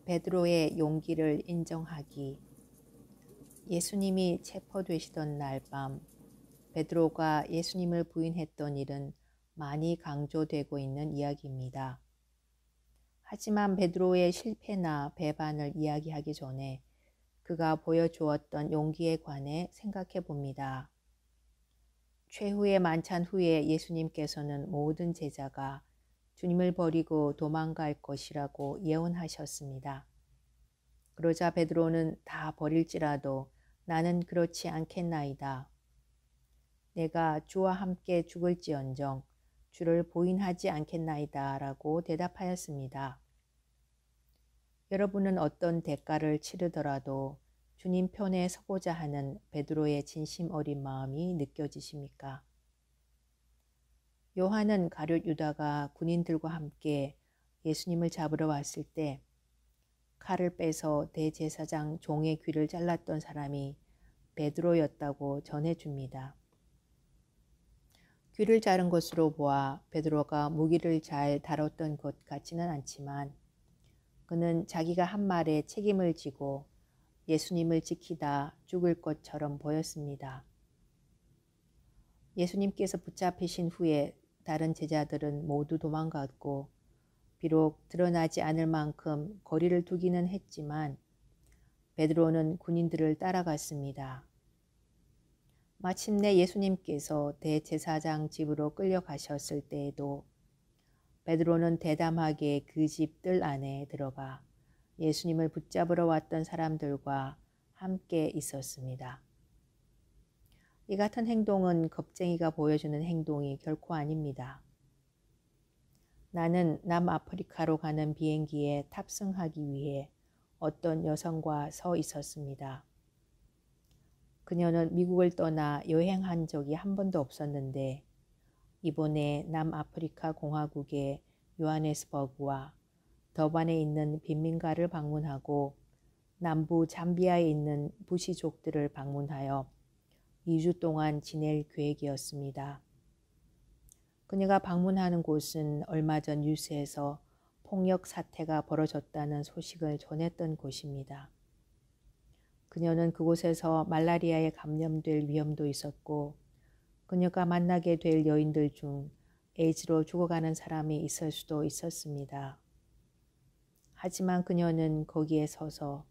베드로의 용기를 인정하기. 예수님이 체포되시던 날 밤 베드로가 예수님을 부인했던 일은 많이 강조되고 있는 이야기입니다. 하지만 베드로의 실패나 배반을 이야기하기 전에 그가 보여주었던 용기에 관해 생각해 봅니다. 최후의 만찬 후에 예수님께서는 모든 제자가 주님을 버리고 도망갈 것이라고 예언하셨습니다. 그러자 베드로는 다 버릴지라도 나는 그렇지 않겠나이다. 내가 주와 함께 죽을지언정 주를 부인하지 않겠나이다 라고 대답하였습니다. 여러분은 어떤 대가를 치르더라도 주님 편에 서고자 하는 베드로의 진심 어린 마음이 느껴지십니까? 요한은 가룟 유다가 군인들과 함께 예수님을 잡으러 왔을 때 칼을 빼서 대제사장 종의 귀를 잘랐던 사람이 베드로였다고 전해줍니다. 귀를 자른 것으로 보아 베드로가 무기를 잘 다뤘던 것 같지는 않지만 그는 자기가 한 말에 책임을 지고 예수님을 지키다 죽을 것처럼 보였습니다. 예수님께서 붙잡히신 후에 다른 제자들은 모두 도망갔고 비록 드러나지 않을 만큼 거리를 두기는 했지만 베드로는 군인들을 따라갔습니다. 마침내 예수님께서 대제사장 집으로 끌려가셨을 때에도 베드로는 대담하게 그 집 뜰 안에 들어가 예수님을 붙잡으러 왔던 사람들과 함께 있었습니다. 이 같은 행동은 겁쟁이가 보여주는 행동이 결코 아닙니다. 나는 남아프리카로 가는 비행기에 탑승하기 위해 어떤 여성과 서 있었습니다. 그녀는 미국을 떠나 여행한 적이 한 번도 없었는데 이번에 남아프리카 공화국의 요하네스버그와 더반에 있는 빈민가를 방문하고 남부 잠비아에 있는 부시족들을 방문하여 2주 동안 지낼 계획이었습니다. 그녀가 방문하는 곳은 얼마 전 뉴스에서 폭력 사태가 벌어졌다는 소식을 전했던 곳입니다. 그녀는 그곳에서 말라리아에 감염될 위험도 있었고 그녀가 만나게 될 여인들 중 에이즈로 죽어가는 사람이 있을 수도 있었습니다. 하지만 그녀는 거기에 서서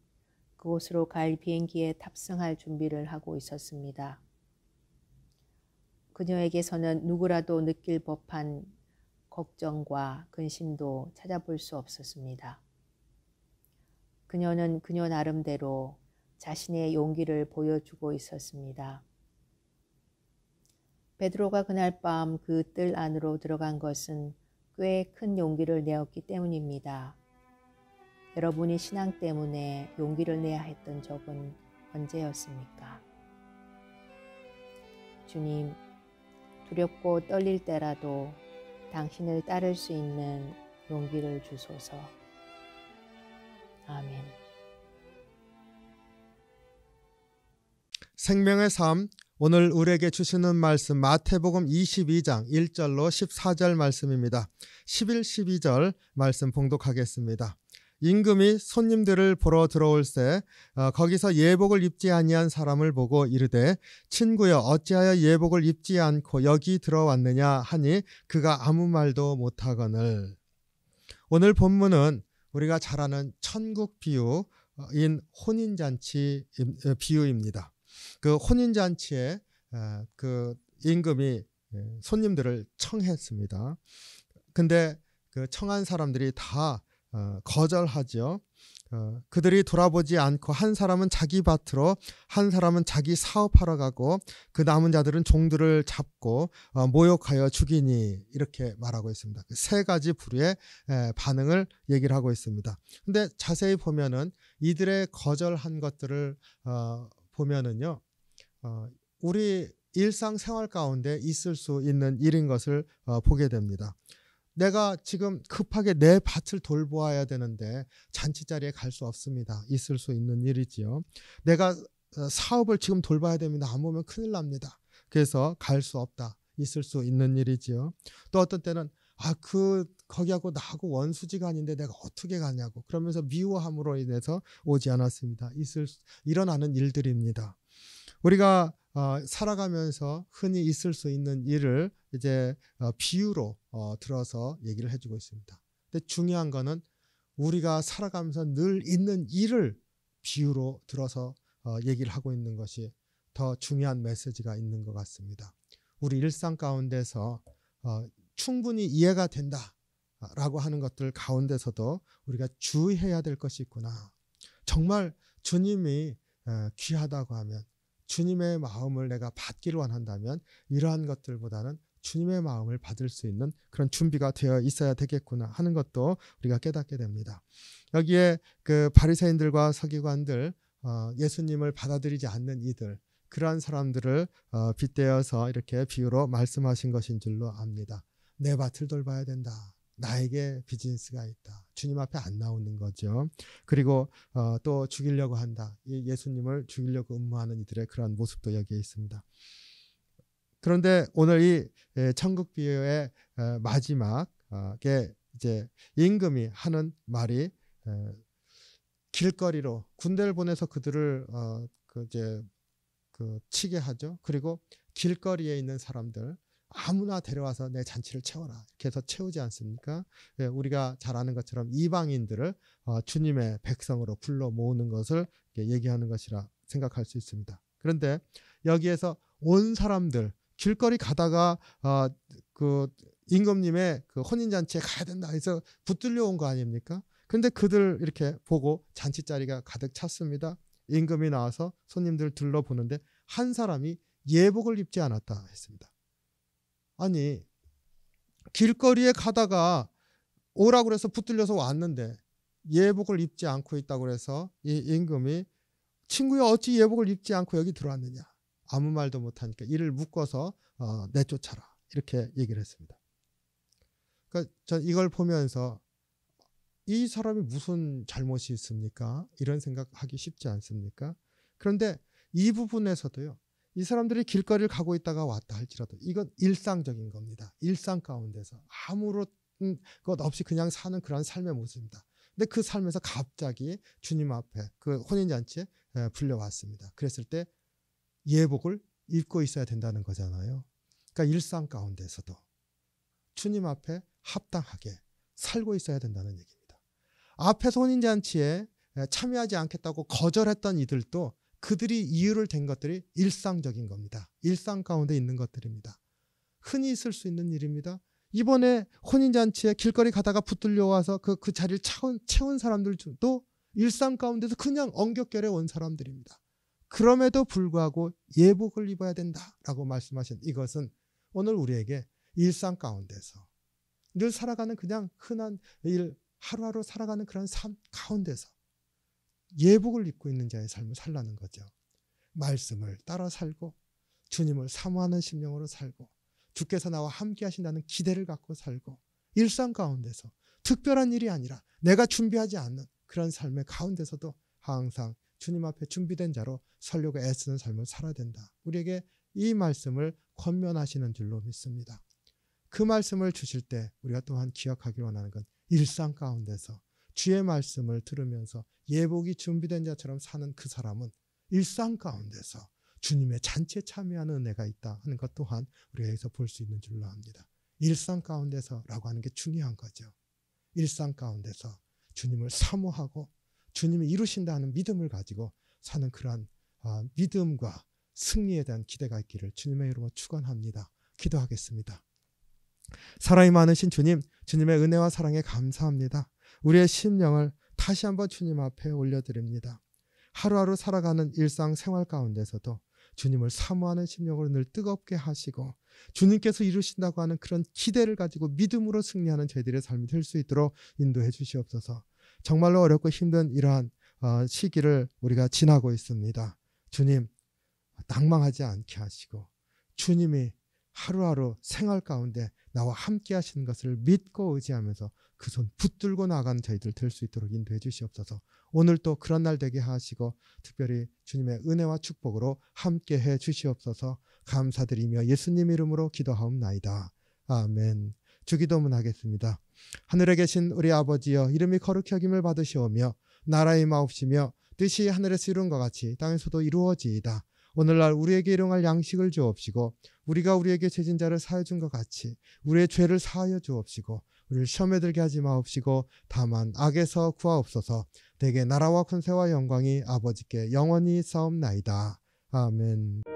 그곳으로 갈 비행기에 탑승할 준비를 하고 있었습니다. 그녀에게서는 누구라도 느낄 법한 걱정과 근심도 찾아볼 수 없었습니다. 그녀는 그녀 나름대로 자신의 용기를 보여주고 있었습니다. 베드로가 그날 밤 그 뜰 안으로 들어간 것은 꽤 큰 용기를 내었기 때문입니다. 여러분이 신앙 때문에 용기를 내야 했던 적은 언제였습니까? 주님, 두렵고 떨릴 때라도 당신을 따를 수 있는 용기를 주소서. 아멘. 생명의 삶, 오늘 우리에게 주시는 말씀 마태복음 22장 1절로 14절 말씀입니다. 11, 12절 말씀 봉독하겠습니다. 임금이 손님들을 보러 들어올새 거기서 예복을 입지 아니한 사람을 보고 이르되 친구여 어찌하여 예복을 입지 않고 여기 들어왔느냐 하니 그가 아무 말도 못하거늘. 오늘 본문은 우리가 잘 아는 천국 비유인 혼인잔치 비유입니다. 그 혼인잔치에 그 임금이 손님들을 청했습니다. 근데 그 청한 사람들이 다 거절하죠. 그들이 돌아보지 않고 한 사람은 자기 밭으로 한 사람은 자기 사업하러 가고 그 남은 자들은 종들을 잡고 모욕하여 죽이니 이렇게 말하고 있습니다. 세 가지 부류의 반응을 얘기를 하고 있습니다. 근데 자세히 보면은 이들의 거절한 것들을 보면은요, 우리 일상생활 가운데 있을 수 있는 일인 것을 보게 됩니다. 내가 지금 급하게 내 밭을 돌보아야 되는데 잔치 자리에 갈 수 없습니다. 있을 수 있는 일이지요. 내가 사업을 지금 돌봐야 됩니다. 안 보면 큰일 납니다. 그래서 갈 수 없다. 있을 수 있는 일이지요. 또 어떤 때는 그 거기하고 나하고 원수지간인데 내가 어떻게 가냐고 그러면서 미워함으로 인해서 오지 않았습니다. 일어나는 일들입니다. 우리가 살아가면서 흔히 있을 수 있는 일을 이제 비유로 들어서 얘기를 해주고 있습니다. 근데 중요한 거는 우리가 살아가면서 늘 있는 일을 비유로 들어서 얘기를 하고 있는 것이 더 중요한 메시지가 있는 것 같습니다. 우리 일상 가운데서 충분히 이해가 된다라고 하는 것들 가운데서도 우리가 주의해야 될 것이 있구나. 정말 주님이 귀하다고 하면, 주님의 마음을 내가 받기를 원한다면 이러한 것들보다는 주님의 마음을 받을 수 있는 그런 준비가 되어 있어야 되겠구나 하는 것도 우리가 깨닫게 됩니다. 여기에 그 바리새인들과 서기관들, 예수님을 받아들이지 않는 이들, 그러한 사람들을 빗대어서 이렇게 비유로 말씀하신 것인 줄로 압니다. 내 밭을 돌봐야 된다. 나에게 비즈니스가 있다. 주님 앞에 안 나오는 거죠. 그리고 또 죽이려고 한다. 이 예수님을 죽이려고 음모하는 이들의 그러한 모습도 여기에 있습니다. 그런데 오늘 이 천국 비유의 마지막에 이제 임금이 하는 말이 길거리로 군대를 보내서 그들을 치게 하죠. 그리고 길거리에 있는 사람들 아무나 데려와서 내 잔치를 채워라 이렇게 해서 채우지 않습니까? 우리가 잘 아는 것처럼 이방인들을 주님의 백성으로 불러 모으는 것을 얘기하는 것이라 생각할 수 있습니다. 그런데 여기에서 온 사람들 길거리 가다가 그 임금님의 그 혼인잔치에 가야 된다 해서 붙들려 온 거 아닙니까? 근데 그들 이렇게 보고 잔치 자리가 가득 찼습니다. 임금이 나와서 손님들 둘러보는데 한 사람이 예복을 입지 않았다 했습니다. 아니 길거리에 가다가 오라고 그래서 붙들려서 왔는데 예복을 입지 않고 있다고 그래서 이 임금이 친구야 어찌 예복을 입지 않고 여기 들어왔느냐. 아무 말도 못하니까 이를 묶어서 내쫓아라 이렇게 얘기를 했습니다. 그러니까 전 이걸 보면서 이 사람이 무슨 잘못이 있습니까? 이런 생각하기 쉽지 않습니까? 그런데 이 부분에서도요. 이 사람들이 길거리를 가고 있다가 왔다 할지라도 이건 일상적인 겁니다. 일상 가운데서 아무런 것 없이 그냥 사는 그런 삶의 모습입니다. 근데 그 삶에서 갑자기 주님 앞에 그 혼인잔치에 불려왔습니다. 그랬을 때 예복을 입고 있어야 된다는 거잖아요. 그러니까 일상 가운데서도 주님 앞에 합당하게 살고 있어야 된다는 얘기입니다. 앞에서 혼인잔치에 참여하지 않겠다고 거절했던 이들도 그들이 이유를 댄 것들이 일상적인 겁니다. 일상 가운데 있는 것들입니다. 흔히 있을 수 있는 일입니다. 이번에 혼인잔치에 길거리 가다가 붙들려 와서 그 자리를 채운 사람들도 일상 가운데서 그냥 엉겹결에 온 사람들입니다. 그럼에도 불구하고 예복을 입어야 된다라고 말씀하신 이것은 오늘 우리에게 일상 가운데서 늘 살아가는 그냥 흔한 일, 하루하루 살아가는 그런 삶 가운데서 예복을 입고 있는 자의 삶을 살라는 거죠. 말씀을 따라 살고 주님을 사모하는 심령으로 살고 주께서 나와 함께 하신다는 기대를 갖고 살고 일상 가운데서 특별한 일이 아니라 내가 준비하지 않는 그런 삶의 가운데서도 항상 주님 앞에 준비된 자로 살려고 애쓰는 삶을 살아야 된다. 우리에게 이 말씀을 권면하시는 줄로 믿습니다. 그 말씀을 주실 때 우리가 또한 기억하기 원하는 건 일상 가운데서 주의 말씀을 들으면서 예복이 준비된 자처럼 사는 그 사람은 일상 가운데서 주님의 잔치에 참여하는 은혜가 있다 하는 것 또한 우리가 여기서 볼 수 있는 줄로 압니다. 일상 가운데서라고 하는 게 중요한 거죠. 일상 가운데서 주님을 사모하고 주님이 이루신다 하는 믿음을 가지고 사는 그러한 믿음과 승리에 대한 기대가 있기를 주님의 이름으로 축원합니다. 기도하겠습니다. 사랑이 많으신 주님, 주님의 은혜와 사랑에 감사합니다. 우리의 심령을 다시 한번 주님 앞에 올려드립니다. 하루하루 살아가는 일상 생활 가운데서도 주님을 사모하는 심령으로 늘 뜨겁게 하시고 주님께서 이루신다고 하는 그런 기대를 가지고 믿음으로 승리하는 저희들의 삶이 될 수 있도록 인도해 주시옵소서. 정말로 어렵고 힘든 이러한 시기를 우리가 지나고 있습니다. 주님, 낭망하지 않게 하시고 주님이 하루하루 생활 가운데 나와 함께 하시는 것을 믿고 의지하면서 그 손 붙들고 나가는 저희들 될 수 있도록 인도해 주시옵소서. 오늘 또 그런 날 되게 하시고 특별히 주님의 은혜와 축복으로 함께 해 주시옵소서. 감사드리며 예수님 이름으로 기도하옵나이다. 아멘. 주기도문 하겠습니다. 하늘에 계신 우리 아버지여, 이름이 거룩히 여김을 받으시오며 나라의 마옵시며 뜻이 하늘에서 이룬 것 같이 땅에서도 이루어지이다. 오늘날 우리에게 일용할 양식을 주옵시고 우리가 우리에게 죄진 자를 사하여 준 것 같이 우리의 죄를 사하여 주옵시고 우리를 시험에 들게 하지 마옵시고 다만 악에서 구하옵소서. 대개 나라와 권세와 영광이 아버지께 영원히 싸움나이다. 아멘.